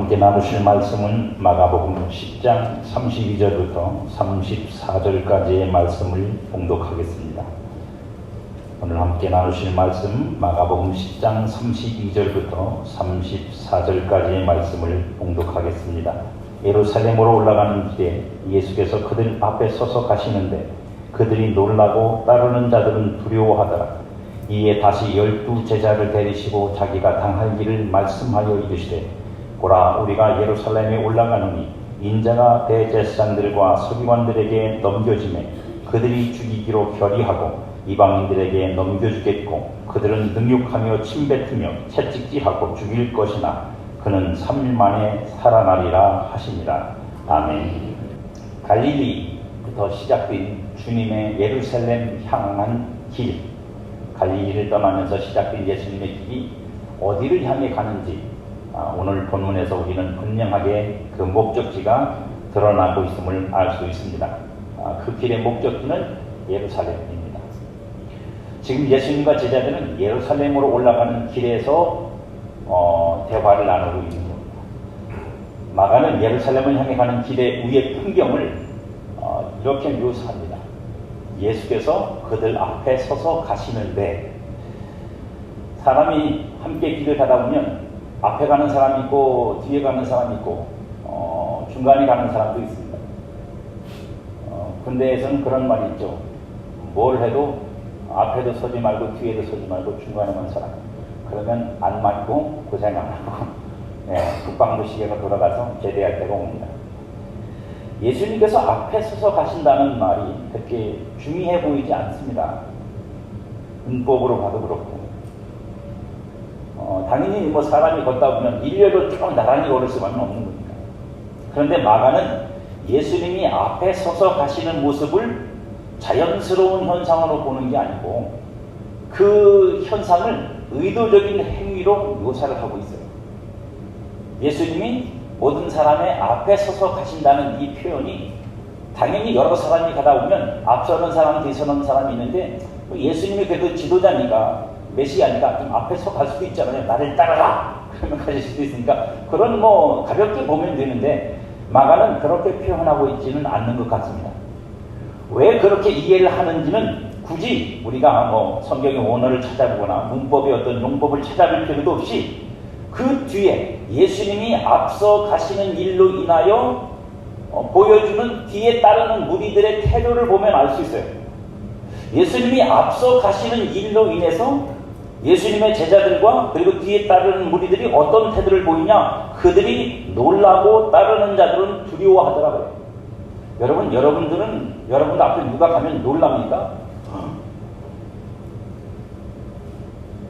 함께 나누실 말씀은 마가복음 10장 32절부터 34절까지의 말씀을 봉독하겠습니다. 오늘 함께 나누실 말씀 마가복음 10장 32절부터 34절까지의 말씀을 봉독하겠습니다. 예루살렘으로 올라가는 길에 예수께서 그들 앞에 서서 가시는데 그들이 놀라고 따르는 자들은 두려워하더라. 이에 다시 12 제자를 데리시고 자기가 당할 일을 말씀하여 이르시되 보라, 우리가 예루살렘에 올라가노니 인자가 대제사장들과 서기관들에게 넘겨지매 그들이 죽이기로 결의하고 이방인들에게 넘겨주겠고 그들은 능욕하며 침뱉으며 채찍질하고 죽일 것이나 그는 3일 만에 살아나리라 하시니라. 아멘. 갈릴리부터 시작된 주님의 예루살렘 향한 길, 갈릴리를 떠나면서 시작된 예수님의 길이 어디를 향해 가는지 오늘 본문에서 우리는 분명하게 그 목적지가 드러나고 있음을 알 수 있습니다. 그 길의 목적지는 예루살렘입니다. 지금 예수님과 제자들은 예루살렘으로 올라가는 길에서 대화를 나누고 있는 겁니다. 마가는 예루살렘을 향해 가는 길의 위의 풍경을 이렇게 묘사합니다. 예수께서 그들 앞에 서서 가시는데, 사람이 함께 길을 가다 보면 앞에 가는 사람이 있고 뒤에 가는 사람이 있고 중간에 가는 사람도 있습니다. 군대에서는 그런 말이 있죠. 뭘 해도 앞에도 서지 말고 뒤에도 서지 말고 중간에만 서라. 그러면 안 맞고 고생 안 하고 국방부 시계가 돌아가서 제대할 때가 옵니다. 예수님께서 앞에 서서 가신다는 말이 그렇게 중요해 보이지 않습니다. 문법으로 봐도 그렇고 당연히 사람이 걷다 보면 일렬로 쭉 나란히 걸을 수만은 없는 겁니다. 그런데 마가는 예수님이 앞에 서서 가시는 모습을 자연스러운 현상으로 보는 게 아니고 그 현상을 의도적인 행위로 묘사를 하고 있어요. 예수님이 모든 사람의 앞에 서서 가신다는 이 표현이, 당연히 여러 사람이 가다 보면 앞서는 사람, 뒤서는 사람이 있는데 예수님이 그래도 지도자니까, 메시아니까 좀 앞에 서 갈 수도 있잖아요. 나를 따라라! 그러면 가실 수도 있으니까 그런 가볍게 보면 되는데 마가는 그렇게 표현하고 있지는 않는 것 같습니다. 왜 그렇게 이해를 하는지는 굳이 우리가 성경의 원어를 찾아보거나 문법의 어떤 용법을 찾아볼 필요도 없이 그 뒤에 예수님이 앞서 가시는 일로 인하여 보여주는 뒤에 따르는 무리들의 태도를 보면 알 수 있어요. 예수님이 앞서 가시는 일로 인해서 예수님의 제자들과 그리고 뒤에 따르는 무리들이 어떤 태도를 보이냐? 그들이 놀라고 따르는 자들은 두려워하더라고요. 여러분들 앞에 누가 가면 놀랍니까?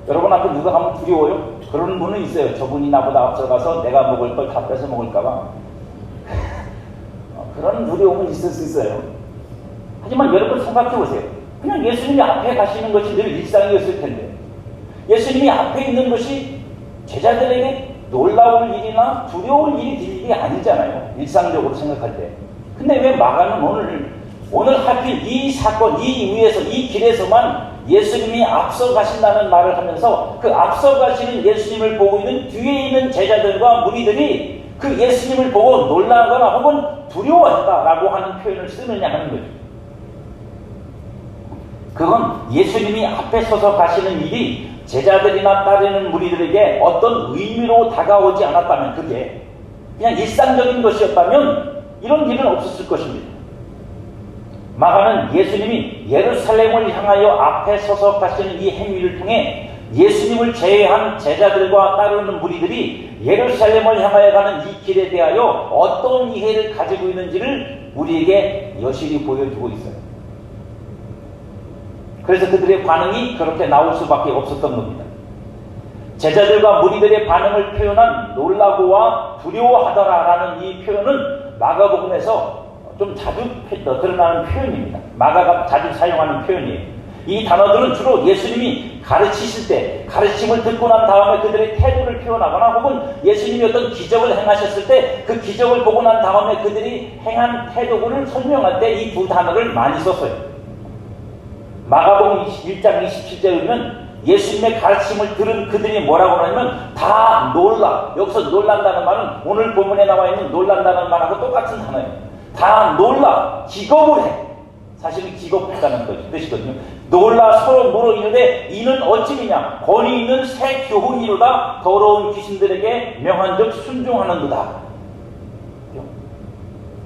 여러분 앞에 누가 가면 두려워요? 그런 분은 있어요. 저분이 나보다 앞서가서 내가 먹을 걸 다 뺏어 먹을까봐. 그런 두려움은 있을 수 있어요. 하지만 여러분 생각해 보세요. 그냥 예수님이 앞에 가시는 것이 늘 일상이었을 텐데, 예수님이 앞에 있는 것이 제자들에게 놀라울 일이나 두려울 일이 아니잖아요. 일상적으로 생각할 때. 근데 왜 마가는 오늘 하필 이 사건, 이 위에서, 이 길에서만 예수님이 앞서 가신다는 말을 하면서 그 앞서 가시는 예수님을 보고 있는 뒤에 있는 제자들과 무리들이 그 예수님을 보고 놀라거나 혹은 두려워했다라고 하는 표현을 쓰느냐 하는 거죠. 그건 예수님이 앞에 서서 가시는 일이 제자들이나 따르는 무리들에게 어떤 의미로 다가오지 않았다면, 그게 그냥 일상적인 것이었다면 이런 일은 없었을 것입니다. 마가는 예수님이 예루살렘을 향하여 앞에 서서 가시는 이 행위를 통해 예수님을 제외한 제자들과 따르는 무리들이 예루살렘을 향하여 가는 이 길에 대하여 어떤 이해를 가지고 있는지를 우리에게 여실히 보여주고 있어요. 그래서 그들의 반응이 그렇게 나올 수밖에 없었던 겁니다. 제자들과 무리들의 반응을 표현한 놀라고와 두려워하더라라는 이 표현은 마가복음에서 좀 자주 드러나는 표현입니다. 마가가 자주 사용하는 표현이에요. 이 단어들은 주로 예수님이 가르치실 때, 가르침을 듣고 난 다음에 그들의 태도를 표현하거나 혹은 예수님이 어떤 기적을 행하셨을 때 그 기적을 보고 난 다음에 그들이 행한 태도를 설명할 때 이 두 단어를 많이 썼어요. 마가복음 1장 27절에 보면 예수님의 가르침을 들은 그들이 뭐라고 하냐면 다 놀라. 여기서 놀란다는 말은 오늘 본문에 나와 있는 놀란다는 말하고 똑같은 단어예요. 다 놀라. 기겁을 해. 사실은 기겁했다는 뜻이거든요. 놀라 서로 물어 이르되 이는 어찌미냐 권위 있는 새 교훈이로다 더러운 귀신들에게 명한즉 순종하는도다.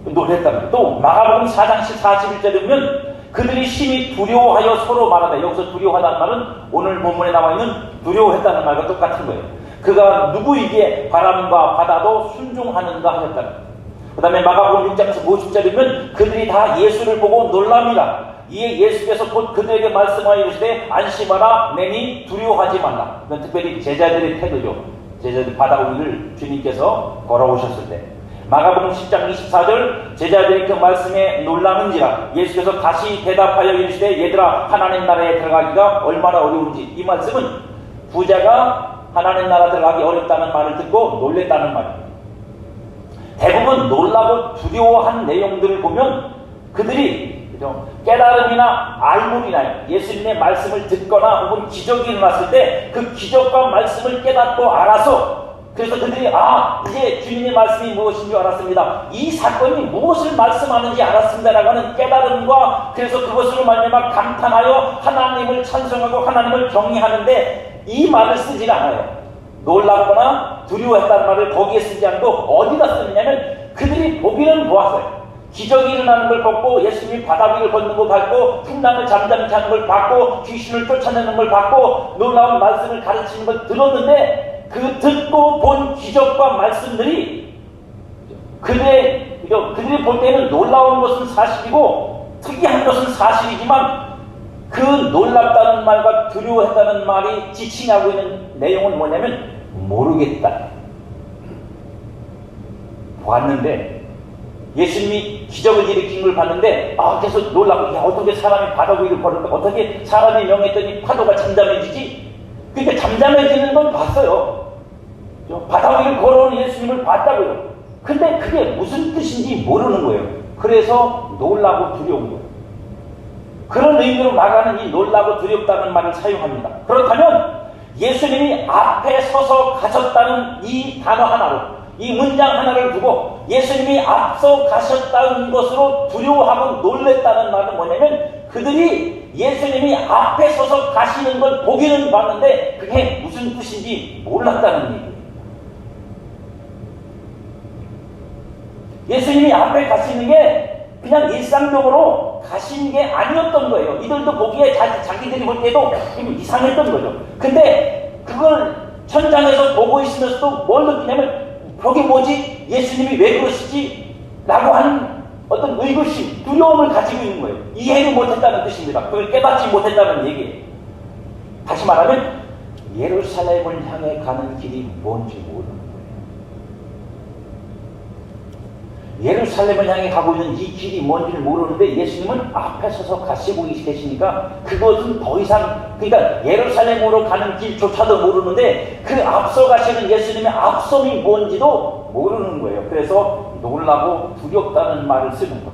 놀랬다는 거예요. 또 마가복음 4장 41절에 보면 그들이 심히 두려워하여 서로 말하다. 여기서 두려워하다는 말은 오늘 본문에 나와 있는 두려워했다는 말과 똑같은 거예요. 그가 누구에게 바람과 바다도 순종하는가 하였다는 거예요. 그 다음에 마가복음 6장에서 50절에 보면 그들이 다 예수를 보고 놀랍니다. 이에 예수께서 곧 그들에게 말씀하여 이르시되 안심하라 내니 두려워하지 말라. 이건 특별히 제자들의 태도죠. 제자들 바다 위를 주님께서 걸어오셨을 때 마가복음 10장 24절 제자들이 그 말씀에 놀라는지라 예수께서 다시 대답하여 이르시되 얘들아 하나님 나라에 들어가기가 얼마나 어려운지. 이 말씀은 부자가 하나님 나라 들어가기 어렵다는 말을 듣고 놀랬다는 말입니다. 대부분 놀라고 두려워한 내용들을 보면 그들이 깨달음이나 알물이나 예수님의 말씀을 듣거나 혹은 기적이 일어났을 때 그 기적과 말씀을 깨닫고 알아서 그래서 그들이 이제 주님의 말씀이 무엇인 줄 알았습니다. 이 사건이 무엇을 말씀하는지 알았습니다라고 하는 깨달음과 그래서 그것으로 말미암아 감탄하여 하나님을 찬송하고 하나님을 경외하는데 이 말을 쓰지 않아요. 놀랐거나 두려워했다는 말을 거기에 쓰지 않고 어디다 쓰느냐면 그들이 보기는 보았어요. 기적이 일어나는 걸 봤고 예수님이 바다 위를 걷는 걸 봤고 풍랑을 잠잠케 하는 걸 봤고 귀신을 쫓아내는 걸 봤고 놀라운 말씀을 가르치는 걸 들었는데 그 듣고 본 기적과 말씀들이 그들이 볼 때는 놀라운 것은 사실이고 특이한 것은 사실이지만 그 놀랍다는 말과 두려워했다는 말이 지칭하고 있는 내용은 뭐냐면 모르겠다. 보았는데 예수님이 기적을 일으킨 걸 봤는데 그래서 놀라고 어떻게 사람이 바다 위를 걸을까? 어떻게 사람이 명했더니 파도가 잠잠해지지? 그러니까 잠잠해지는 건 봤어요. 바다 위를 걸어오는 예수님을 봤다고요. 근데 그게 무슨 뜻인지 모르는 거예요. 그래서 놀라고 두려운 거예요. 그런 의미로 마가는 이 놀라고 두렵다는 말을 사용합니다. 그렇다면 예수님이 앞에 서서 가셨다는 이 단어 하나로 이 문장 하나를 두고 예수님이 앞서 가셨다는 것으로 두려워하고 놀랬다는 말은 뭐냐면 그들이 예수님이 앞에 서서 가시는 걸 보기는 봤는데 그게 무슨 뜻인지 몰랐다는 얘기예요. 예수님이 앞에 가시는 게 그냥 일상적으로 가신 게 아니었던 거예요. 이들도 보기에 자기들이 볼 때도 좀 이상했던 거죠. 근데 그걸 천장에서 보고 있으면서도 뭘 느끼냐면 저게 뭐지? 예수님이 왜 그러시지? 라고 하는 어떤 의구심, 두려움을 가지고 있는 거예요. 이해를 못했다는 뜻입니다. 그걸 깨닫지 못했다는 얘기예요. 다시 말하면 예루살렘을 향해 가는 길이 뭔지 모르는 거예요. 예루살렘을 향해 가고 있는 이 길이 뭔지를 모르는데 예수님은 앞에 서서 가시고 계시니까 그것은 더 이상 그러니까 예루살렘으로 가는 길조차도 모르는데 그 앞서 가시는 예수님의 앞섬이 뭔지도 모르는 거예요. 그래서 놀라고 두렵다는 말을 쓰는 겁니다.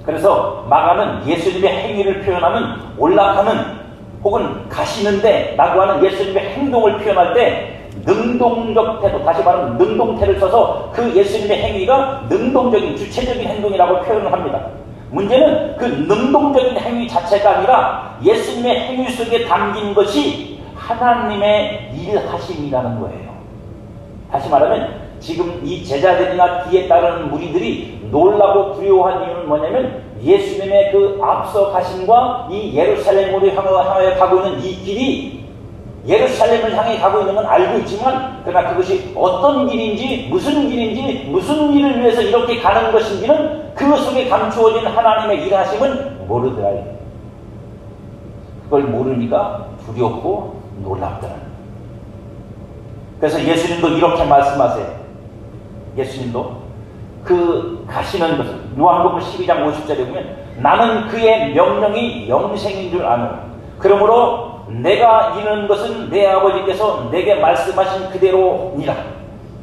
그래서 마가는 예수님의 행위를 표현하면 올라가는 혹은 가시는데 라고 하는 예수님의 행동을 표현할 때 능동적 태도, 다시 말하면 능동태를 써서 그 예수님의 행위가 능동적인 주체적인 행동이라고 표현을 합니다. 문제는 그 능동적인 행위 자체가 아니라 예수님의 행위 속에 담긴 것이 하나님의 일하심이라는 거예요. 다시 말하면 지금 이 제자들이나 뒤에 따르는 무리들이 놀라고 두려워한 이유는 뭐냐면 예수님의 그 앞서 가심과 이 예루살렘으로 향하여 가고 있는 이 길이 예루살렘을 향해 가고 있는 건 알고 있지만 그러나 그것이 어떤 길인지 무슨 길인지 무슨 일을 위해서 이렇게 가는 것인지는 그 속에 감추어진 하나님의 일하심은 모르더라. 그걸 모르니까 두렵고 놀랍더라. 그래서 예수님도 이렇게 말씀하세요. 예수님도 그 가시는 것을 요한복음 12장 50절에 보면 나는 그의 명령이 영생인 줄 아노. 그러므로 내가 이루는 것은 내 아버지께서 내게 말씀하신 그대로니라.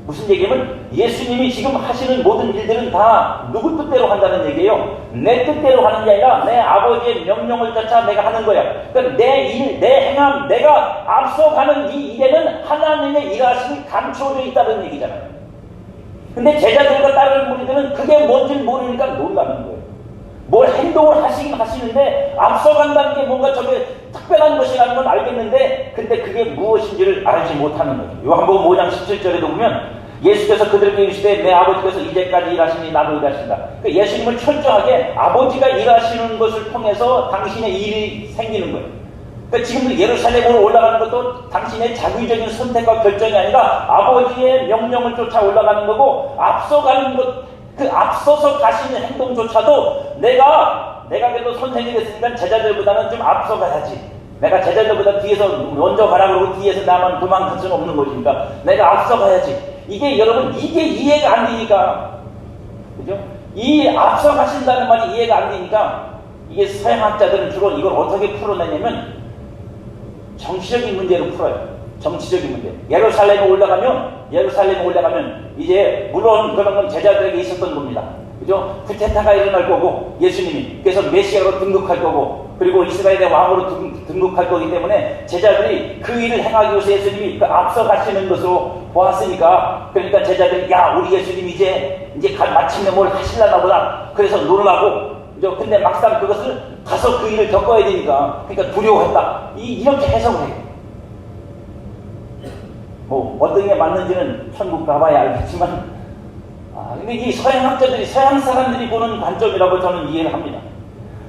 무슨 얘기냐면 예수님이 지금 하시는 모든 일들은 다 누구 뜻대로 한다는 얘기예요. 내 뜻대로 하는 게 아니라 내 아버지의 명령을 따라 내가 하는 거야. 그러니까 내 일, 내 행함, 내가 앞서가는 이 일에는 하나님의 일하심이 감춰져 있다는 얘기잖아요. 근데 제자들과 다른 무리들은 그게 뭔지 모르니까 놀라는 거예요. 뭘 행동을 하시긴 하시는데 앞서간다는 게 뭔가 저게 특별한 것이라는 건 알겠는데 근데 그게 무엇인지를 알지 못하는 거죠. 요한복음 5장 17절에도 보면 예수께서 그들에게 이르시되 내 아버지께서 이제까지 일하시니 나도 일하신다. 그러니까 예수님은 철저하게 아버지가 일하시는 것을 통해서 당신의 일이 생기는 거예요. 그러니까 지금도 예루살렘으로 올라가는 것도 당신의 자기적인 선택과 결정이 아니라 아버지의 명령을 쫓아 올라가는 거고 앞서가는 것 그 앞서서 가시는 행동조차도 내가 그래도 선생이 됐으니까 제자들보다는 좀 앞서가야지. 내가 제자들보다 뒤에서 먼저 가라 그러고 뒤에서 나만 도망칠 수는 없는 것이니까 내가 앞서가야지. 이게 여러분 이게 이해가 안 되니까 그죠? 이 앞서가신다는 말이 이해가 안 되니까 이게 서양학자들은 주로 이걸 어떻게 풀어내냐면 정치적인 문제로 풀어요. 정치적인 문제. 예루살렘에 올라가면 이제 물론 그런 건 제자들에게 있었던 겁니다. 그죠? 쿠데타가 일어날 거고 예수님이 그래서 메시아로 등극할 거고 그리고 이스라엘의 왕으로 등극할 거기 때문에 제자들이 그 일을 행하기 위해서 예수님이 그 앞서 가시는 것으로 보았으니까 그러니까 제자들이 야 우리 예수님 이제 마침내 뭘 하실라나 보다 그래서 놀라고 그죠? 근데 막상 그것을 가서 그 일을 겪어야 되니까 그러니까 두려워했다. 이렇게 해석을 해요. 뭐 어떤 게 맞는지는 천국 가봐야 알겠지만 근데 이 서양학자들이 서양 사람들이 보는 관점이라고 저는 이해를 합니다.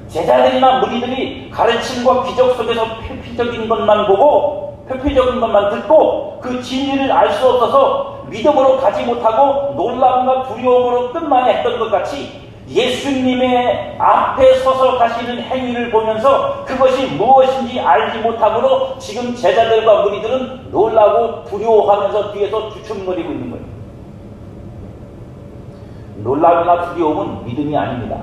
제자들이나 무리들이 가르침과 기적 속에서 표피적인 것만 보고 표피적인 것만 듣고 그 진리를 알 수 없어서 믿음으로 가지 못하고 놀라움과 두려움으로 끝만 했던 것 같이 예수님의 앞에 서서 가시는 행위를 보면서 그것이 무엇인지 알지 못하므로 지금 제자들과 무리들은 놀라고 두려워하면서 뒤에서 주춤거리고 있는 거예요. 놀라움이나 두려움은 믿음이 아닙니다.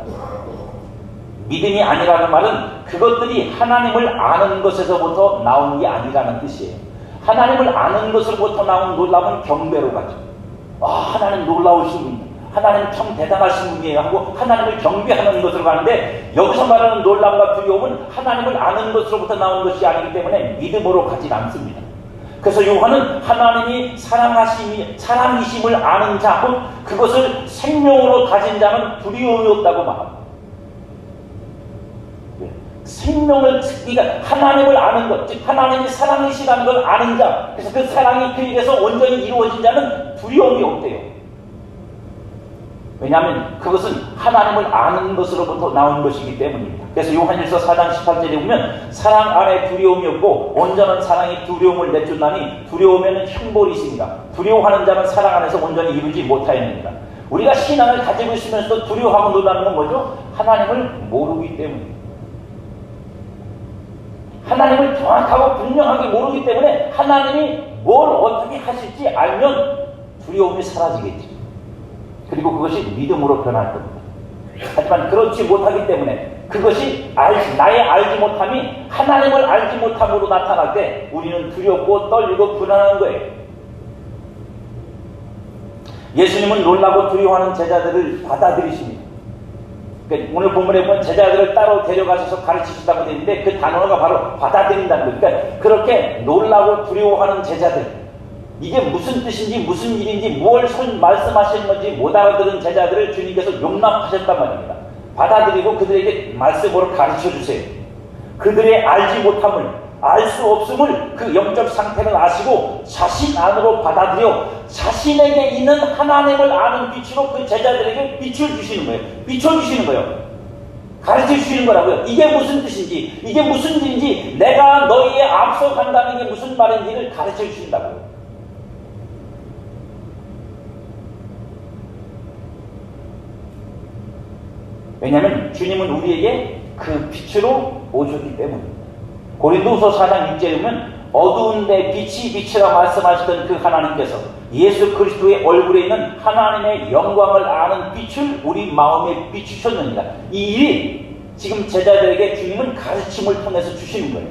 믿음이 아니라는 말은 그것들이 하나님을 아는 것에서부터 나온 게 아니라는 뜻이에요. 하나님을 아는 것으로부터 나온 놀라움은 경배로 가죠. 하나님 놀라우신 분이다. 하나님 참 대단하신 분이에요 하고 하나님을 경배하는 것으로 가는데 여기서 말하는 놀람과 두려움은 하나님을 아는 것으로부터 나온 것이 아니기 때문에 믿음으로 가지 않습니다. 그래서 요한은 하나님이 사랑이심을 아는 자, 곧 그것을 생명으로 가진 자는 두려움이 없다고 말합니다. 그러니까 하나님을 아는 것, 즉 하나님이 사랑이시라는 걸 아는 자, 그래서 그 사랑이 그에게서 온전히 이루어진 자는 두려움이 없대요. 왜냐하면 그것은 하나님을 아는 것으로부터 나온 것이기 때문입니다. 그래서 요한일서 4장 18절에 보면 사랑 안에 두려움이 없고 온전한 사랑이 두려움을 내쫓나니 두려움에는 형벌이 있습니다. 두려워하는 자는 사랑 안에서 온전히 이루지 못하였느니라. 우리가 신앙을 가지고 있으면서도 두려워하고 놀라는 건 뭐죠? 하나님을 모르기 때문입니다. 하나님을 정확하고 분명하게 모르기 때문에 하나님이 뭘 어떻게 하실지 알면 두려움이 사라지겠지. 그리고 그것이 믿음으로 변할 겁니다. 하지만 그렇지 못하기 때문에 그것이 나의 알지 못함이 하나님을 알지 못함으로 나타날 때 우리는 두렵고 떨리고 불안한 거예요. 예수님은 놀라고 두려워하는 제자들을 받아들이십니다. 그러니까 오늘 본문에 보면 제자들을 따로 데려가셔서 가르치시다고 되어 있는데 그 단어가 바로 받아들인다는 거예요. 그러니까 그렇게 놀라고 두려워하는 제자들, 이게 무슨 뜻인지 무슨 일인지 뭘 말씀하시는 건지 못 알아들은 제자들을 주님께서 용납하셨단 말입니다. 받아들이고 그들에게 말씀으로 가르쳐주세요. 그들의 알지 못함을, 알 수 없음을 그 영적 상태를 아시고 자신 안으로 받아들여 자신에게 있는 하나님을 아는 빛으로 그 제자들에게 빛을 주시는 거예요. 비춰주시는 거예요. 가르쳐 주시는 거라고요. 이게 무슨 뜻인지, 이게 무슨 일인지, 내가 너희에 앞서 간다는 게 무슨 말인지를 가르쳐 주신다고요. 왜냐하면 주님은 우리에게 그 빛으로 오셨기 때문입니다. 고린도후서 4장 6절에 보면 어두운 데 빛이 빛이라 말씀하시던 그 하나님께서 예수 그리스도의 얼굴에 있는 하나님의 영광을 아는 빛을 우리 마음에 비추셨느니라. 이 일이 지금 제자들에게 주님은 가르침을 통해서 주시는 거예요.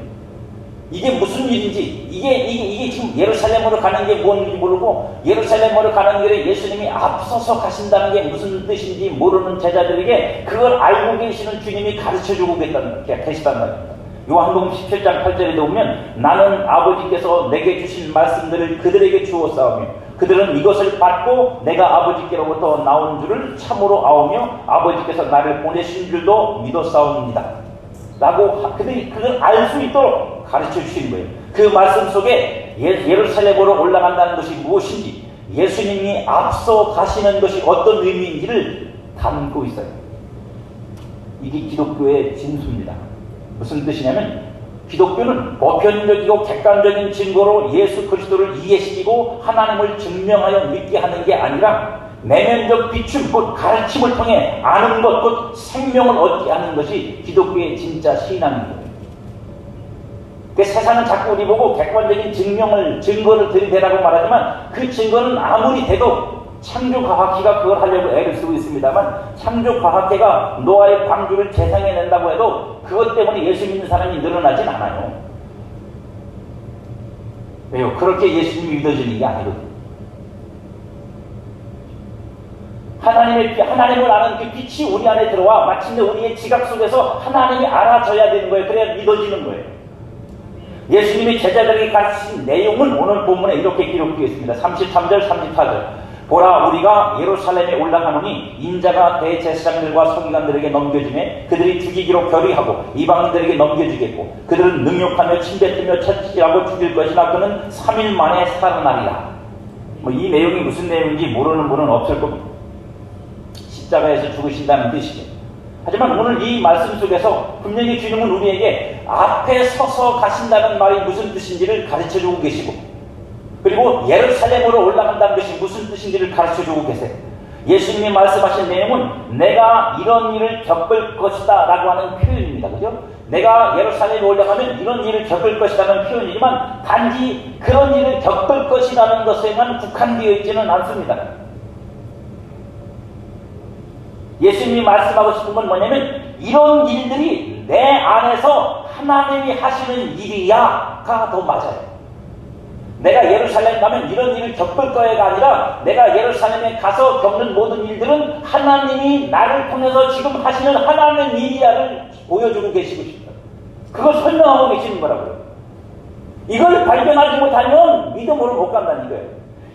이게 무슨 일인지, 이게 지금 예루살렘으로 가는 게 뭔지 모르고, 예루살렘으로 가는 길에 예수님이 앞서서 가신다는 게 무슨 뜻인지 모르는 제자들에게 그걸 알고 계시는 주님이 가르쳐주고 계시단 말입니다. 요한복음 17장 8절에 보면, 나는 아버지께서 내게 주신 말씀들을 그들에게 주었사오며 그들은 이것을 받고 내가 아버지께로부터 나온 줄을 참으로 아오며 아버지께서 나를 보내신 줄도 믿었사옵니다. 라고 그걸 알 수 있도록 가르쳐 주신 거예요. 그 말씀 속에 예루살렘으로 올라간다는 것이 무엇인지, 예수님이 앞서 가시는 것이 어떤 의미인지를 담고 있어요. 이게 기독교의 진수입니다. 무슨 뜻이냐면, 기독교는 보편적이고 객관적인 증거로 예수 그리스도를 이해시키고 하나님을 증명하여 믿게 하는 게 아니라 내면적 비춤, 곧 가르침을 통해 아는 것, 곧 생명을 얻게 하는 것이 기독교의 진짜 신앙인 거예요. 세상은 자꾸 우리 보고 객관적인 증거를 들이대라고 말하지만, 그 증거는 아무리 돼도 창조과학회가 그걸 하려고 애를 쓰고 있습니다만, 창조과학회가 노아의 방주를 재생해낸다고 해도 그것 때문에 예수 믿는 사람이 늘어나진 않아요. 왜요? 그렇게 예수님이 믿어지는 게 아니거든요. 하나님을 아는 그 빛이 우리 안에 들어와 마침내 우리의 지각 속에서 하나님이 알아져야 되는 거예요. 그래야 믿어지는 거예요. 예수님이 제자들에게 가르치신 내용은 오늘 본문에 이렇게 기록되어 있습니다. 33절, 34절. 보라, 우리가 예루살렘에 올라가노니 인자가 대제사장들과 서기관들에게 넘겨주매 그들이 죽이기로 결의하고 이방인들에게 넘겨주겠고 그들은 능욕하며 침뱉으며 채찍질하고 죽일 것이나 그는 3일 만에 살아나리라. 이 내용이 무슨 내용인지 모르는 분은 없을 겁니다. 십자가에서 죽으신다는 뜻이죠. 하지만 오늘 이 말씀 속에서 분명히 주님은 우리에게 앞에 서서 가신다는 말이 무슨 뜻인지를 가르쳐주고 계시고, 그리고 예루살렘으로 올라간다는 것이 무슨 뜻인지를 가르쳐주고 계세요. 예수님이 말씀하신 내용은 내가 이런 일을 겪을 것이다 라고 하는 표현입니다. 그죠? 내가 예루살렘에 올라가면 이런 일을 겪을 것이라는 표현이지만 단지 그런 일을 겪을 것이라는 것에만 국한되어 있지는 않습니다. 예수님이 말씀하고 싶은 건 뭐냐면, 이런 일들이 내 안에서 하나님이 하시는 일이야가 더 맞아요. 내가 예루살렘 가면 이런 일을 겪을 거야가 아니라, 내가 예루살렘에 가서 겪는 모든 일들은 하나님이 나를 통해서 지금 하시는 하나님의 일이야를 보여주고 계시고 싶다. 그걸 설명하고 계시는 거라고요. 이걸 발견하지 못하면 믿음으로 못 간다는 거예요.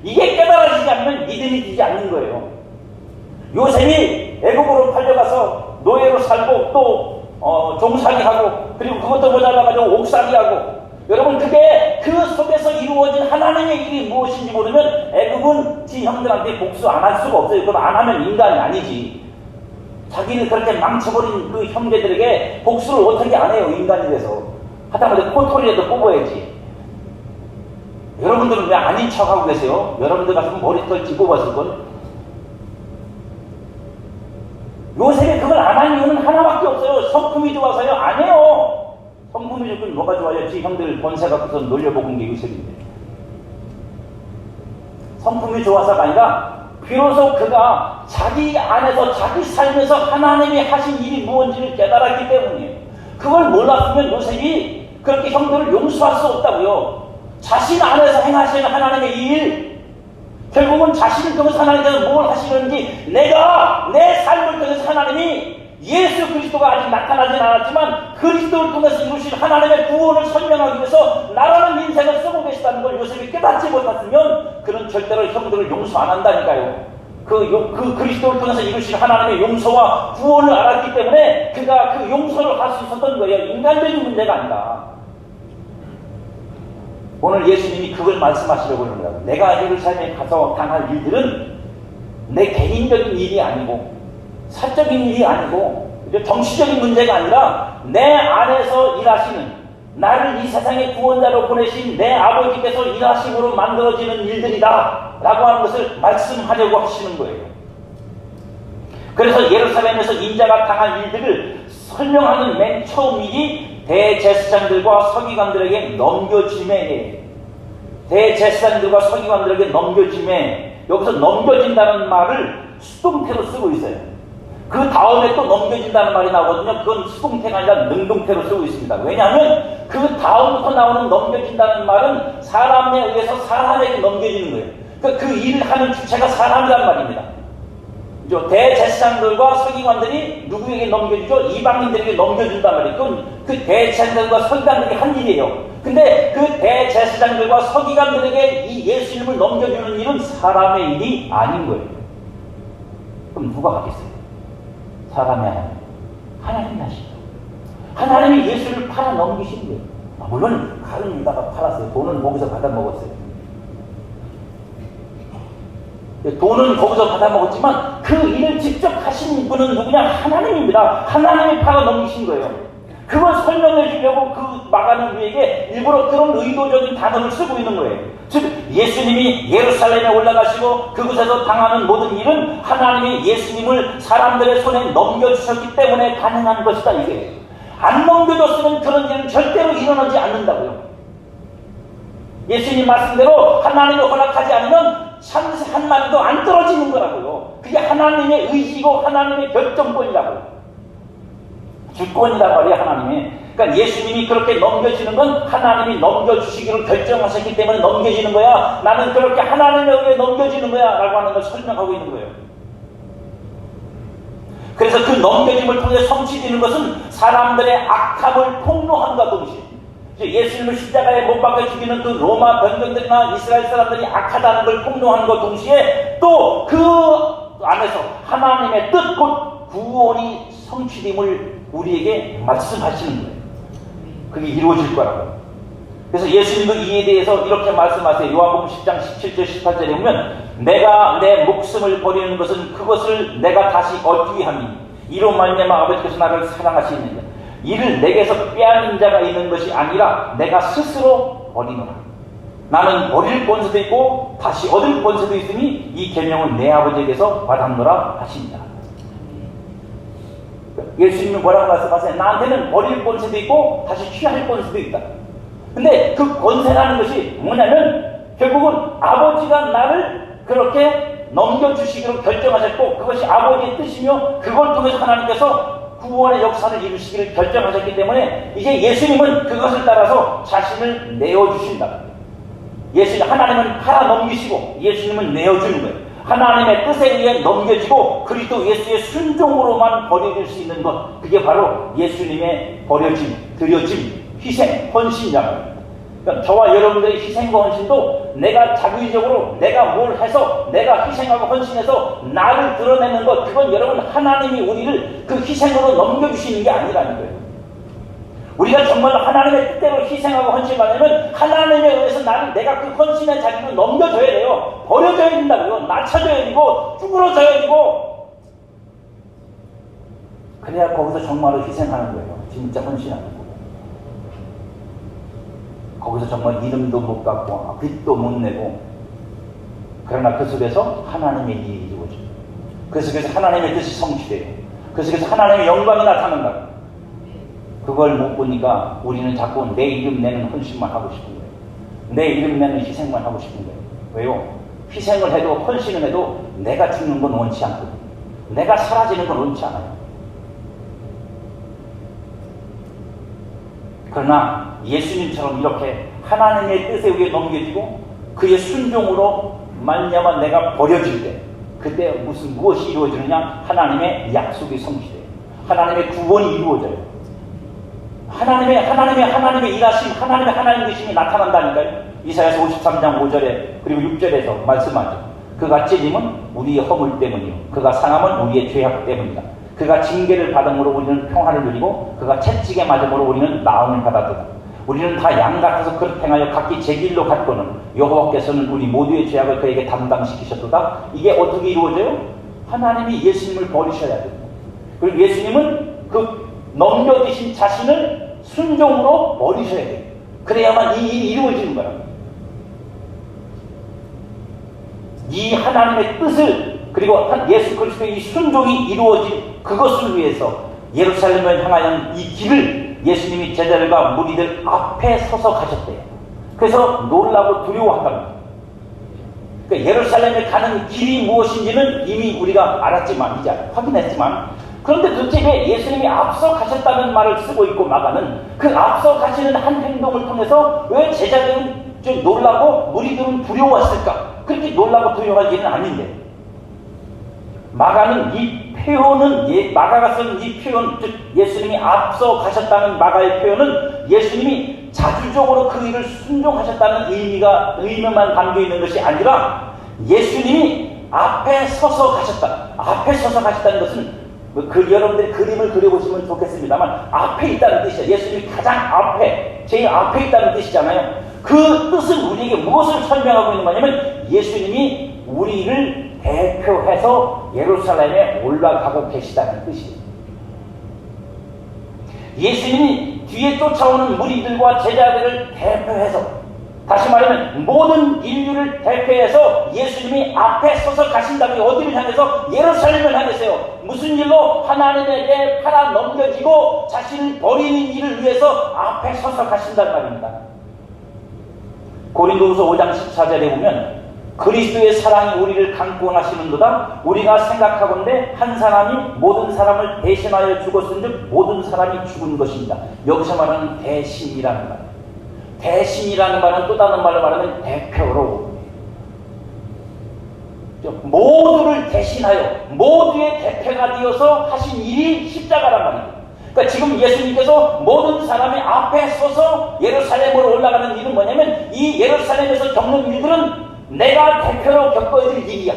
이게 깨달아지지 않으면 믿음이 되지 않는 거예요. 요셉이 애국으로 팔려가서 노예로 살고 또 종살이하고, 그리고 그것도 모자라가지고 옥살이하고, 여러분 그게 그 속에서 이루어진 하나님의 일이 무엇인지 모르면 애국은 지 형들한테 복수 안 할 수가 없어요. 그럼 안 하면 인간이 아니지. 자기는 그렇게 망쳐버린 그 형제들에게 복수를 어떻게 안 해요, 인간이 돼서. 하다못해 코털이라도 뽑아야지. 여러분들은 왜 아닌 척하고 계세요? 여러분들 같으면 머리털 짚고 봤을 걸. 요셉이 그걸 안 한 이유는 하나밖에 없어요. 성품이 좋아서요? 아니에요. 성품이 좋긴 뭐가 좋아요? 지 형들 권세 갖고서 놀려먹은 게 요셉인데. 성품이 좋아서가 아니라 비로소 그가 자기 안에서 자기 삶에서 하나님이 하신 일이 무엇인지를 깨달았기 때문이에요. 그걸 몰랐으면 요셉이 그렇게 형들을 용서할 수 없다고요. 자신 안에서 행하시는 하나님의 일, 결국은 자신을 통해서 하나님께서 뭘 하시는지, 내가 내 삶을 통해서 하나님이 예수 그리스도가 아직 나타나진 않았지만 그리스도를 통해서 이루신 하나님의 구원을 설명하기 위해서 나라는 인생을 쓰고 계시다는 걸 요셉이 깨닫지 못했으면 그는 절대로 형들을 용서 안 한다니까요. 그 그리스도를 통해서 이루신 하나님의 용서와 구원을 알았기 때문에 그가 그 용서를 할 수 있었던 거예요. 인간적인 문제가 아니라. 오늘 예수님이 그걸 말씀하시려고 합니다. 내가 예루살렘에 가서 당할 일들은 내 개인적인 일이 아니고 사적인 일이 아니고 정치적인 문제가 아니라 내 안에서 일하시는, 나를 이 세상의 구원자로 보내신 내 아버지께서 일하심으로 만들어지는 일들이다 라고 하는 것을 말씀하려고 하시는 거예요. 그래서 예루살렘에서 인자가 당할 일들을 설명하는 맨 처음 일이 대제사장들과 서기관들에게 넘겨짐에, 대제사장들과 서기관들에게 넘겨짐에, 여기서 넘겨진다는 말을 수동태로 쓰고 있어요. 그 다음에 또 넘겨진다는 말이 나오거든요. 그건 수동태가 아니라 능동태로 쓰고 있습니다. 왜냐하면 그 다음부터 나오는 넘겨진다는 말은 사람에 의해서 사람에게 넘겨지는 거예요. 그러니까 그 일을 하는 주체가 사람이란 말입니다. 대제사장들과 서기관들이 누구에게 넘겨주죠? 이방인들에게 넘겨준단 말이에요. 그건 그 대제사장들과 서기관들이 한 일이에요. 근데 그 대제사장들과 서기관들에게 이 예수님을 넘겨주는 일은 사람의 일이 아닌 거예요. 그럼 누가 하겠어요? 사람이 하나님. 하나님이 하시죠. 하나님이 예수를 팔아 넘기신 거예요. 물론 칼은 일다가 팔았어요. 돈은 거기서 받아 먹었어요. 돈은 거기서 받아 먹었지만 그 일을 직접 하신 분은 누구냐? 하나님입니다. 하나님이 팔아 넘기신 거예요. 그걸 설명해 주려고 그 막아는 우리에게 일부러 그런 의도적인 단어를 쓰고 있는 거예요. 즉 예수님이 예루살렘에 올라가시고 그곳에서 당하는 모든 일은 하나님이 예수님을 사람들의 손에 넘겨주셨기 때문에 가능한 것이다 이게. 안 넘겨줬으면 그런 일은 절대로 일어나지 않는다고요. 예수님 말씀대로 하나님이 허락하지 않으면 참새 한 마리도 안 떨어지는 거라고요. 그게 하나님의 의지고 하나님의 결정권이라고요. 주권이란 말이에요, 하나님이. 그러니까 예수님이 그렇게 넘겨지는 건 하나님이 넘겨주시기로 결정하셨기 때문에 넘겨지는 거야. 나는 그렇게 하나님에 의해 넘겨지는 거야 라고 하는 걸 설명하고 있는 거예요. 그래서 그 넘겨짐을 통해 성취되는 것은 사람들의 악함을 폭로함과 동시에 예수님을 십자가에 못 박혀 죽이는 그 로마 병정들이나 이스라엘 사람들이 악하다는 걸 폭로하는 것 동시에 또 그 안에서 하나님의 뜻 곧 구원이 성취됨을 우리에게 말씀하시는 거예요. 그게 이루어질 거라고. 그래서 예수님도 이에 대해서 이렇게 말씀하세요. 요한복음 10장 17절 18절에 보면 내가 내 목숨을 버리는 것은 그것을 내가 다시 얻기 위함이니 이로 말미암아 아버지께서 나를 사랑하시느니라. 이를 내게서 빼앗는 자가 있는 것이 아니라 내가 스스로 버리노라. 나는 버릴 권세도 있고 다시 얻을 권세도 있으니 이 계명은 내 아버지에게서 받았노라 하시니라. 예수님은 뭐라고 말씀하세요? 나한테는 버릴 권세도 있고 다시 취할 권세도 있다. 근데 그 권세라는 것이 뭐냐면 결국은 아버지가 나를 그렇게 넘겨주시기로 결정하셨고 그것이 아버지의 뜻이며 그걸 통해서 하나님께서 구원의 역사를 이루시기를 결정하셨기 때문에 이제 예수님은 그것을 따라서 자신을 내어주신다. 하나님은 팔아 넘기시고 예수님은 내어주는 거예요. 하나님의 뜻에 의해 넘겨지고 그리스도 예수의 순종으로만 버려질 수 있는 것, 그게 바로 예수님의 버려짐, 드려짐, 희생, 헌신이라고. 그러니까 저와 여러분들의 희생과 헌신도 내가 자의적으로 내가 뭘 해서 내가 희생하고 헌신해서 나를 드러내는 것, 그건 여러분 하나님이 우리를 그 희생으로 넘겨주시는 게 아니라는 거예요. 우리가 정말 하나님의 뜻대로 희생하고 헌신하려면 하나님에 의해서 내가 그 헌신의 자리를 넘겨줘야 돼요. 버려져야 된다고요. 낮춰져야 되고 쭈그러져야 되고 그래야 거기서 정말로 희생하는 거예요. 진짜 헌신하는 거예요. 거기서 정말 이름도 못 갖고 빚도 못 내고 그러나 그 속에서 하나님의 일이 이루어져요. 그 속에서 하나님의 뜻이 성취돼요. 그 속에서 하나님의 영광이 나타난다. 그걸 못 보니까 우리는 자꾸 내 이름 내는 헌신만 하고 싶은 거예요. 내 이름 내는 희생만 하고 싶은 거예요. 왜요? 희생을 해도 헌신을 해도 내가 죽는 건 원치 않거든요. 내가 사라지는 건 원치 않아요. 그러나 예수님처럼 이렇게 하나님의 뜻에 의해 넘겨지고 그의 순종으로 말미암아 내가 버려질 때 그때 무엇이 이루어지느냐? 하나님의 약속이 성취돼요. 하나님의 구원이 이루어져요. 하나님의 일하심, 하나님 되심이 나타난다니까요. 이사야서 53장 5절에 그리고 6절에서 말씀하죠. 그가 찔림은 우리의 허물 때문이요 그가 상함은 우리의 죄악 때문이다. 그가 징계를 받음으로 우리는 평화를 누리고 그가 채찍에 맞음으로 우리는 나음을 받았도다. 우리는 다 양 같아서 그릇 행하여 각기 제 길로 갔거늘 여호와께서는 우리 모두의 죄악을 그에게 담당시키셨도다. 이게 어떻게 이루어져요? 하나님이 예수님을 버리셔야 돼요. 그리고 예수님은 그 넘겨주신 자신을 순종으로 버리셔야 돼요. 그래야만 이 일이 이루어지는 거라고. 이 하나님의 뜻을 그리고 예수 그리스도의 이 순종이 이루어진 그것을 위해서 예루살렘을 향하여 이 길을 예수님이 제자들과 무리들 앞에 서서 가셨대요. 그래서 놀라고 두려워한답니다. 그러니까 예루살렘에 가는 길이 무엇인지는 이미 우리가 알았지만, 이제 확인했지만, 그런데 도대체 왜 예수님이 앞서 가셨다는 말을 쓰고 있고 마가는 그 앞서 가시는 한 행동을 통해서 왜 제자들은 좀 놀라고 무리들은 두려워했을까? 그렇게 놀라고 두려워할 일은 아닌데, 마가는 이 표현은, 마가가 쓴 이 표현, 즉 예수님이 앞서 가셨다는 마가의 표현은 예수님이 자주적으로 그 일을 순종하셨다는 의미만 담겨 있는 것이 아니라 예수님이 앞에 서서 가셨다. 앞에 서서 가셨다는 것은 여러분들이 그림을 그려보시면 좋겠습니다만 앞에 있다는 뜻이죠. 예수님이 가장 앞에, 제일 앞에 있다는 뜻이잖아요. 그 뜻은 우리에게 무엇을 설명하고 있는 거냐면 예수님이 우리를 대표해서 예루살렘에 올라가고 계시다는 뜻이에요. 예수님이 뒤에 쫓아오는 무리들과 제자들을 대표해서, 다시 말하면 모든 인류를 대표해서 예수님이 앞에 서서 가신다면 어디를 향해서? 예루살렘을 향해서요. 무슨 일로? 하나님에게 팔아 넘겨지고 자신을 버리는 일을 위해서 앞에 서서 가신다는 말입니다. 고린도후서 5장 14절에 보면 그리스도의 사랑이 우리를 강권하시는도다. 우리가 생각하건대 한 사람이 모든 사람을 대신하여 죽었은즉 모든 사람이 죽은 것입니다. 여기서 말하는 대신이라는 말, 대신이라는 말은 또 다른 말로 말하면 대표로, 모두를 대신하여 모두의 대표가 되어서 하신 일이 십자가란 말입니다. 그러니까 지금 예수님께서 모든 사람의 앞에 서서 예루살렘으로 올라가는 일은 뭐냐면 이 예루살렘에서 겪는 일들은 내가 대표로 겪어야 될 일이야.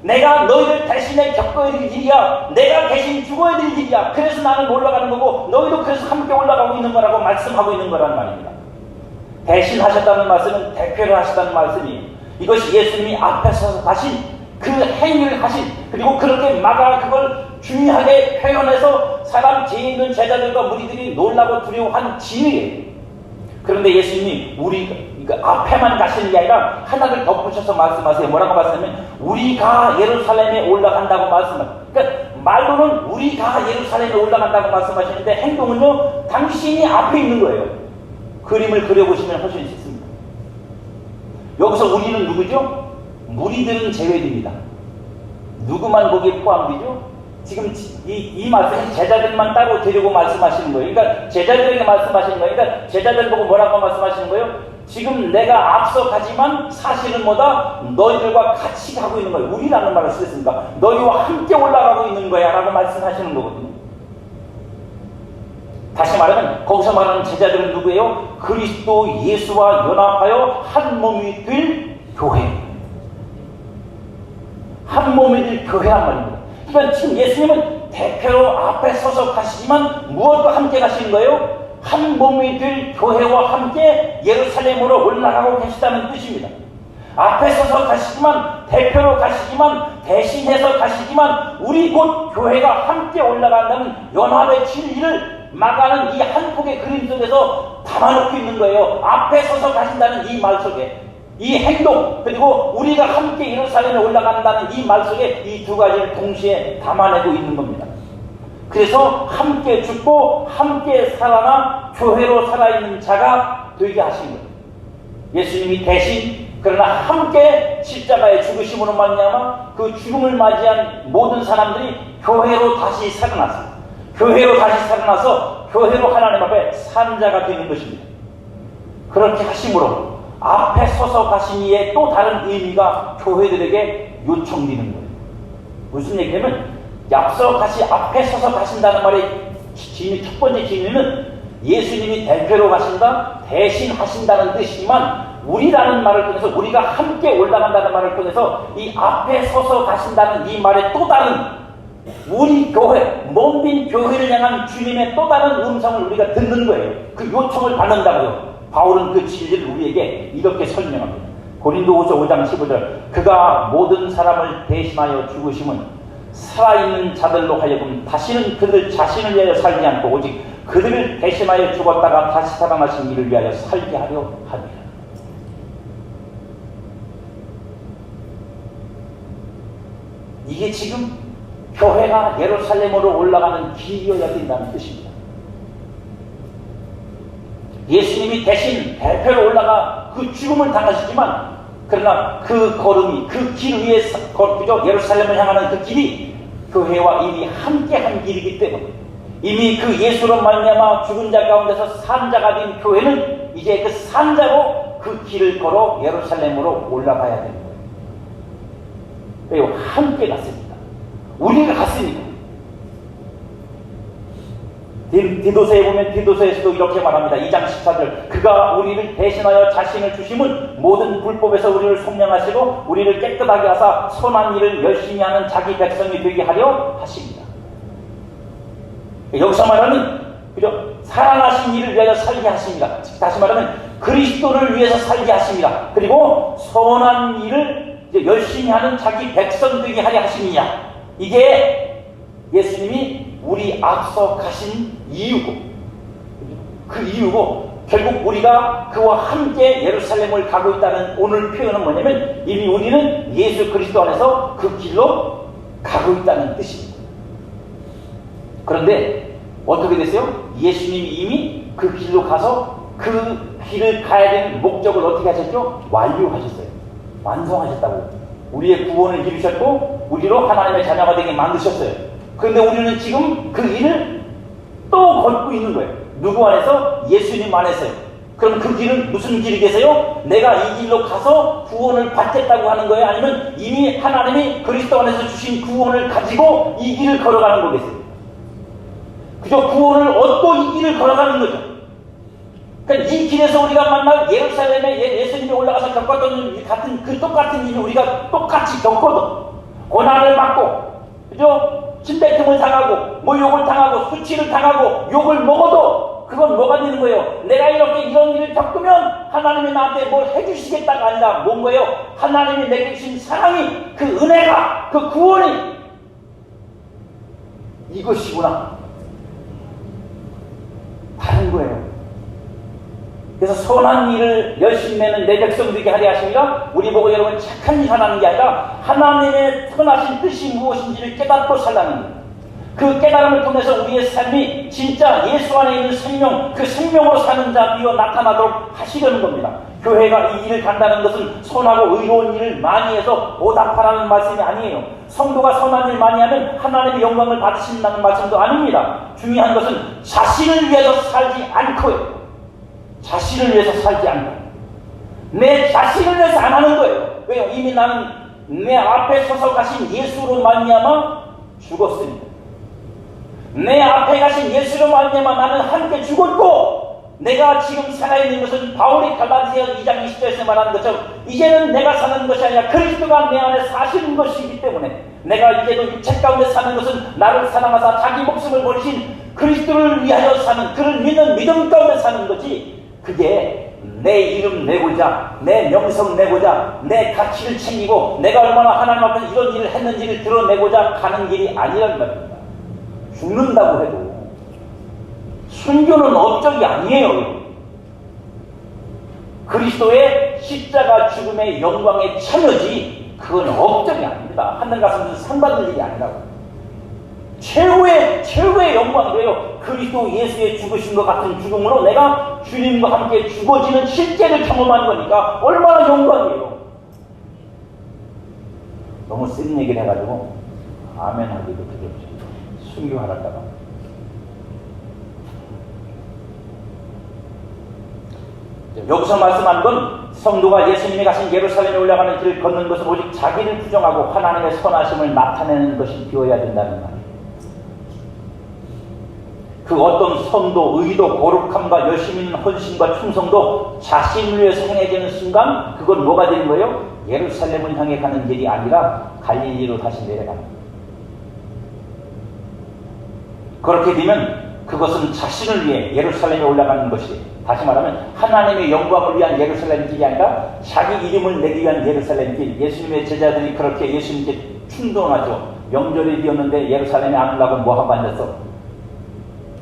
내가 너희를 대신에 겪어야 될 일이야. 내가 대신 죽어야 될 일이야. 그래서 나는 올라가는 거고 너희도 그래서 함께 올라가고 있는 거라고 말씀하고 있는 거란 말입니다. 대신 하셨다는 말씀은 대표를 하셨다는 말씀이, 이것이 예수님이 앞에 서서 하신 그 행위를 하신, 그리고 그렇게 마가가 그걸 중요하게 표현해서 사람 죄 있는 제자들과 무리들이 놀라고 두려워한 진리예요. 그런데 예수님이 우리 앞에만 가시는 게 아니라 하나를 덧붙여서 말씀하세요. 뭐라고 말씀하면 우리가 예루살렘에 올라간다고 말씀하세요. 그러니까 말로는 우리가 예루살렘에 올라간다고 말씀하시는데 행동은요 당신이 앞에 있는 거예요. 그림을 그려보시면 훨씬 쉽습니다. 여기서 우리는 누구죠? 무리들은 제외됩니다. 누구만 거기에 포함되죠? 지금 이 말씀은 제자들만 따로 데리고 말씀하시는 거예요. 그러니까 제자들에게 말씀하시는 거예요. 그러니까 제자들 보고 뭐라고 말씀하시는 거예요? 지금 내가 앞서 가지만 사실은 뭐다? 너희들과 같이 가고 있는 거예요. 우리라는 말을 쓰셨습니까? 너희와 함께 올라가고 있는 거야 라고 말씀하시는 거거든요. 다시 말하면 거기서 말하는 제자들은 누구예요? 그리스도 예수와 연합하여 한 몸이 될 교회, 한 몸이 될 교회란 말입니다. 그러니까 지금 예수님은 대표로 앞에 서서 가시지만 무엇과 함께 가시는 거예요? 한 몸이 될 교회와 함께 예루살렘으로 올라가고 계시다는 뜻입니다. 앞에 서서 가시지만, 대표로 가시지만, 대신해서 가시지만 우리 곧 교회가 함께 올라간다는 연합의 진리를 마가는 이 한 폭의 그림 속에서 담아놓고 있는 거예요. 앞에 서서 가신다는 이 말 속에, 이 행동, 그리고 우리가 함께 예루살렘에 올라간다는 이 말 속에 이 두 가지를 동시에 담아내고 있는 겁니다. 그래서 함께 죽고 함께 살아나 교회로 살아있는 자가 되게 하신 거예요. 예수님이 대신, 그러나 함께 십자가의 죽으심으로 말미암아 그 죽음을 맞이한 모든 사람들이 교회로 다시 살아났어요. 교회로 다시 살아나서 교회로 하나님 앞에 산 자가 되는 것입니다. 그렇게 하심으로 앞에 서서 가신 이의 또 다른 의미가 교회들에게 요청되는 거예요. 무슨 얘기냐면 앞에 서서 가신다는 말의 첫 번째 진리는 예수님이 대표로 가신다, 대신 하신다는 뜻이지만 우리라는 말을 통해서, 우리가 함께 올라간다는 말을 통해서 이 앞에 서서 가신다는 이 말의 또 다른, 우리 교회, 몸빈 교회를 향한 주님의 또 다른 음성을 우리가 듣는 거예요. 그 요청을 받는다고요. 바울은 그 진리를 우리에게 이렇게 설명합니다. 고린도후서 5장 15절, 그가 모든 사람을 대신하여 죽으심은 살아있는 자들로 하여금 다시는 그들 자신을 위하여 살지 않고 오직 그들을 대신하여 죽었다가 다시 살아나신 이를 위하여 살게 하려 함이라. 이게 지금 교회가 예루살렘으로 올라가는 길이어야 된다는 뜻입니다. 예수님이 대신 대표로 올라가 그 죽음을 당하시지만 그러나 그 걸음이, 그 길 위에 그저 예루살렘을 향하는 그 길이 교회와 이미 함께한 길이기 때문에 이미 그 예수로 말미암아 죽은 자 가운데서 산자가 된 교회는 이제 그 산자로 그 길을 걸어 예루살렘으로 올라가야 되는 거예요. 왜요? 함께 갔습니다. 우리가 갔습니다. 디도서에 보면 디도서에서도 이렇게 말합니다. 2장 14절 그가 우리를 대신하여 자신을 주심은 모든 불법에서 우리를 속량하시고 우리를 깨끗하게 하사 선한 일을 열심히 하는 자기 백성이 되게 하려 하십니다. 여기서 말하는 그죠? 살아나신 일을 위하여 살게 하십니다. 다시 말하면 그리스도를 위해서 살게 하십니다. 그리고 선한 일을 이제 열심히 하는 자기 백성 되게 하려 하십니다. 이게 예수님이 우리 앞서 가신 이유고 그 이유고 결국 우리가 그와 함께 예루살렘을 가고 있다는 오늘 표현은 뭐냐면 이미 우리는 예수 그리스도 안에서 그 길로 가고 있다는 뜻입니다. 그런데 어떻게 됐어요? 예수님이 이미 그 길로 가서 그 길을 가야 되는 목적을 어떻게 하셨죠? 완료하셨어요. 완성하셨다고. 우리의 구원을 이루셨고 우리로 하나님의 자녀가 되게 만드셨어요. 그런데 우리는 지금 그 일을 또 걷고 있는 거예요. 누구 안에서? 예수님 안에서요. 그럼 그 길은 무슨 길이겠어요? 내가 이 길로 가서 구원을 받겠다고 하는 거예요? 아니면 이미 하나님이 그리스도 안에서 주신 구원을 가지고 이 길을 걸어가는 거겠어요? 그저 구원을 얻고 이 길을 걸어가는 거죠. 그러니까 이 길에서 우리가 만날 예루살렘에 예수님이 올라가서 겪었던 일 같은 그 똑같은 일을 우리가 똑같이 겪거든. 고난을 받고 그죠? 침뱉음을 당하고 모욕을 당하고 수치를 당하고 욕을 먹어도 그건 뭐가 되는 거예요? 내가 이렇게 이런 일을 겪으면 하나님이 나한테 뭘 해주시겠다가 아니라 뭔 거예요? 하나님이 내게 주신 사랑이 그 은혜가 그 구원이 이것이구나. 다른 거예요. 그래서 선한 일을 열심히 내는 내 백성 되게 하려 하십니다. 우리 보고 여러분 착한 일 하라는 게 아니라 하나님의 선하신 뜻이 무엇인지를 깨닫고 살라는 거예요. 그 깨달음을 통해서 우리의 삶이 진짜 예수 안에 있는 생명, 그 생명으로 사는 자 비어 나타나도록 하시려는 겁니다. 교회가 이 일을 간다는 것은 선하고 의로운 일을 많이 해서 보답하라는 말씀이 아니에요. 성도가 선한 일 많이 하면 하나님의 영광을 받으신다는 말씀도 아닙니다. 중요한 것은 자신을 위해서 살지 않고요. 자신을 위해서 살지 않고 내 자신을 위해서 안 하는 거예요. 왜요? 이미 나는 내 앞에 서서 가신 예수로 말미암아 죽었습니다. 내 앞에 가신 예수로 말미암아 나는 함께 죽었고 내가 지금 살아있는 것은 바울이 갈라디아 2장 20절에서 말하는 것처럼 이제는 내가 사는 것이 아니라 그리스도가 내 안에 사시는 것이기 때문에 내가 이제도 육체 가운데 사는 것은 나를 사랑하사 자기 목숨을 버리신 그리스도를 위하여 사는 그를 믿는 믿음 가운데 사는 거지 그게 내 이름 내고자 내 명성 내고자 내 가치를 챙기고 내가 얼마나 하나님 앞에서 이런 일을 했는지를 드러내고자 가는 길이 아니란 말입니다. 죽는다고 해도 순교는 업적이 아니에요. 그리스도의 십자가 죽음의 영광의 참여지 그건 업적이 아닙니다. 하늘 가서 상 받을 일이 아니라고. 최후의 영광이래요. 그리스도 예수의 죽으신 것 같은 죽음으로 내가 주님과 함께 죽어지는 실제를 경험한 거니까 얼마나 영광이에요. 너무 센 얘기를 해가지고 아멘 하기도 두렵죠. 순교하다가 여기서 말씀하는 건 성도가 예수님이 가신 예루살렘에 올라가는 길을 걷는 것은 오직 자기를 부정하고 하나님의 선하심을 나타내는 것이 되어야 된다는 말이에요. 그 어떤 선도, 의도, 거룩함과 열심 있는 헌신과 충성도 자신을 위해서 행해지는 순간 그건 뭐가 되는 거예요? 예루살렘을 향해 가는 길이 아니라 갈릴리로 다시 내려가는 거예요. 그렇게 되면 그것은 자신을 위해 예루살렘에 올라가는 것이 다시 말하면 하나님의 영광을 위한 예루살렘 길이 아니라 자기 이름을 내기 위한 예루살렘 길. 예수님의 제자들이 그렇게 예수님께 충동하죠. 명절이 되었는데 예루살렘에 안 오려고 뭐 하고 앉았어?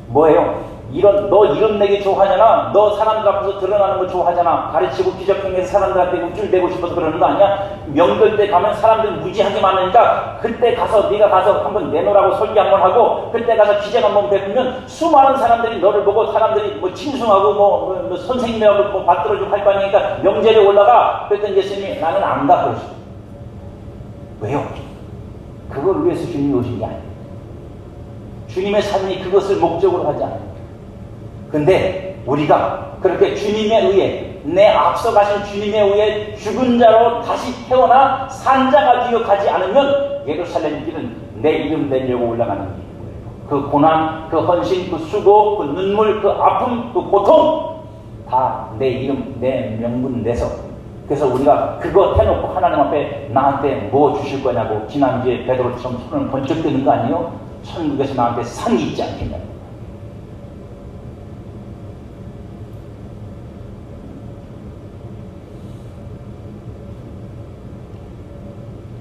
뭐예요? 너 이름 내기 좋아하잖아. 너 사람들 앞에서 드러나는 거 좋아하잖아. 가르치고 기적행해서 사람들한테 우쭐대고 싶어서 그러는 거 아니야? 명절 때 가면 사람들 무지하게 많으니까 그때 가서 네가 가서 한번 내놓으라고 설교 한번 하고 그때 가서 기적 한번 베푸면 수많은 사람들이 너를 보고 사람들이 뭐 칭송하고 선생님이라고 받들어주고 할 거 아니니까 명절에 올라가. 그랬더니 예수님이 나는 안 가. 그러시고. 왜요? 그걸 위해서 주님이 오신 게 아니에요. 주님의 삶이 그것을 목적으로 하지 않아요. 근데 우리가 그렇게 주님에 의해 내 앞서 가신 주님에 의해 죽은 자로 다시 태어나 산 자가 되어 가지 않으면 예루살렘 길은 내 이름 내려고 올라가는 길이에요. 그 고난, 그 헌신, 그 수고, 그 눈물, 그 아픔, 그 고통 다 내 이름, 내 명분 내서. 그래서 우리가 그거 해놓고 하나님 앞에 나한테 뭐 주실 거냐고 지난주에 베드로처럼 손을 번쩍 드는 거 아니에요? 천국에서 나한테 상이 있지 않겠냐.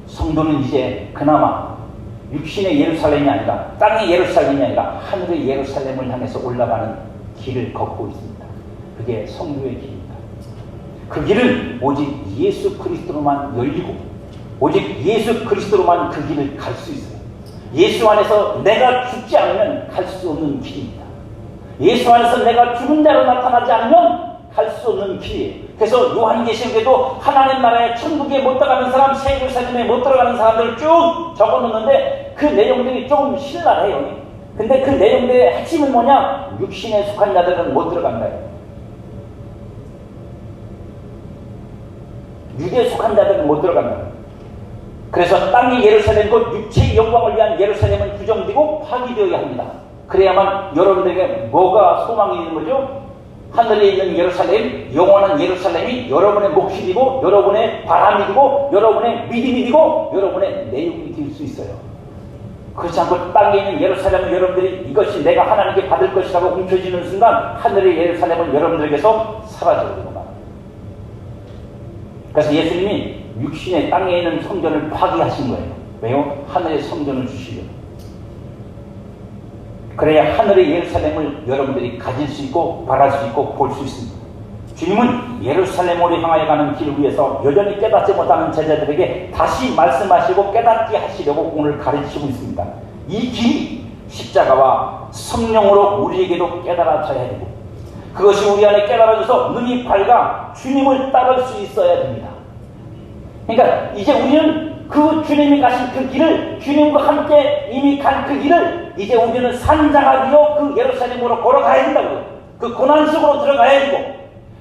성도는 이제 그나마 육신의 예루살렘이 아니라 땅의 예루살렘이 아니라 하늘의 예루살렘을 향해서 올라가는 길을 걷고 있습니다. 그게 성도의 길입니다. 그 길은 오직 예수 그리스도로만 열리고 오직 예수 그리스도로만 그 길을 갈 수 있어요. 예수 안에서 내가 죽지 않으면 갈 수 없는 길입니다. 예수 안에서 내가 죽은 자로 나타나지 않으면 갈 수 없는 길이에요. 그래서 요한계시록에도 하나님 나라에 천국에 못 들어가는 사람, 새 예루살렘에 못 들어가는 사람들을 쭉 적어놓는데 그 내용들이 조금 신랄해요. 근데 그 내용들의 핵심은 뭐냐? 육신에 속한 자들은 못 들어간다요. 육에 속한 자들은 못 들어간다. 그래서 땅의 예루살렘 곧 육체의 영광을 위한 예루살렘은 부정되고 파기되어야 합니다. 그래야만 여러분들에게 뭐가 소망이 있는 거죠? 하늘에 있는 예루살렘, 영원한 예루살렘이 여러분의 몫이고 여러분의 바람이고 여러분의 믿음이고 여러분의 내용이 될 수 있어요. 그렇지 않고 땅에 있는 예루살렘은 여러분들이 이것이 내가 하나님께 받을 것이라고 움켜쥐는 순간 하늘의 예루살렘은 여러분들에게서 사라져버리고 말. 그래서 예수님이 육신의 땅에 있는 성전을 파괴하신 거예요. 왜요? 하늘의 성전을 주시려고. 그래야 하늘의 예루살렘을 여러분들이 가질 수 있고 바랄 수 있고 볼 수 있습니다. 주님은 예루살렘으로 향하여 가는 길을 위해서 여전히 깨닫지 못하는 제자들에게 다시 말씀하시고 깨닫게 하시려고 오늘 가르치고 있습니다. 이 길이 십자가와 성령으로 우리에게도 깨달아져야 되고 그것이 우리 안에 깨달아져서 눈이 밝아 주님을 따를 수 있어야 됩니다. 그러니까 이제 우리는 그 주님이 가신 그 길을 주님과 함께 이미 간 그 길을 이제 우리는 산자가 되어 그 예루살렘으로 걸어가야 된다고요. 그 고난 속으로 들어가야 되고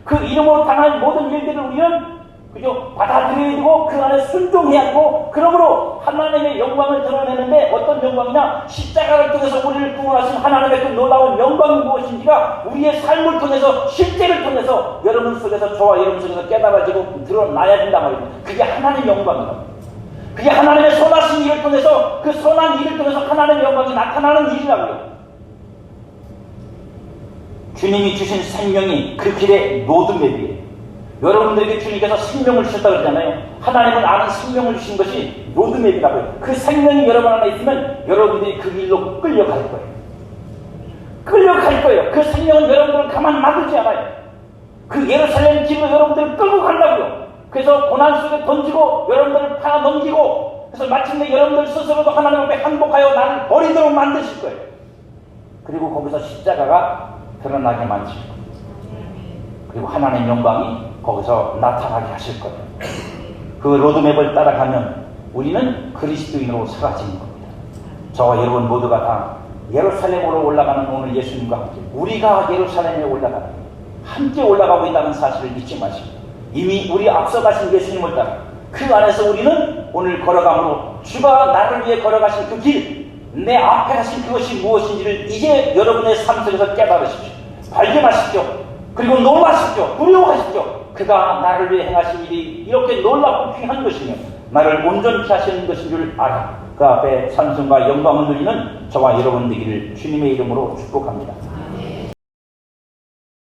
그 이름으로 당할 모든 일들을 우리는 그저 받아들여야 되고 그 안에 순종해야 되고 그러므로 하나님의 영광을 드러내는데 어떤 영광이냐? 십자가를 통해서 우리를 구원하신 하나님의 그 놀라운 영광이 무엇인지가 우리의 삶을 통해서 실제를 통해서 여러분 속에서 저와 여러분 속에서 깨달아지고 드러나야 된단 말입니다. 그게 하나님의 영광이다. 그게 하나님의 선하신 일을 통해서 그 선한 일을 통해서 하나님의 영광이 나타나는 일이라고요. 주님이 주신 생명이 그 길의 로드맵이에요. 여러분들에게 주님께서 생명을 주셨다고 그러잖아요. 하나님은 아는 생명을 주신 것이 로드맵이라고요. 그 생명이 여러분 안에 있으면 여러분들이 그 길로 끌려갈 거예요. 끌려갈 거예요. 그 생명은 여러분들을 가만 놔두지 않아요. 그 예루살렘 길로 여러분들을 끌고 간다고요. 그래서 고난 속에 던지고 여러분들을 팔아 넘기고 그래서 마침내 여러분들 스스로도 하나님 앞에 항복하여 나를 버리도록 만드실 거예요. 그리고 거기서 십자가가 드러나게 만드실 거예요. 그리고 하나님의 영광이 거기서 나타나게 하실 거예요. 그 로드맵을 따라가면 우리는 그리스도인으로 사라지는 겁니다. 저와 여러분 모두가 다 예루살렘으로 올라가는 오늘 예수님과 함께 우리가 예루살렘에 올라가는 함께 올라가고 있다는 사실을 잊지 마시고 이미 우리 앞서 가신 예수님을 따라 그 안에서 우리는 오늘 걸어감으로 주가 나를 위해 걸어가신 그 길, 내 앞에 가신 그것이 무엇인지를 이제 여러분의 삶 속에서 깨달으십시오. 발견하십시오. 그리고 놀라십시오. 두려워하십시오. 그가 나를 위해 행하신 일이 이렇게 놀랍고 귀한 것이며 나를 온전케 하시는 것인 줄 알아. 그 앞에 찬송과 영광을 누리는 저와 여러분 되기를 주님의 이름으로 축복합니다.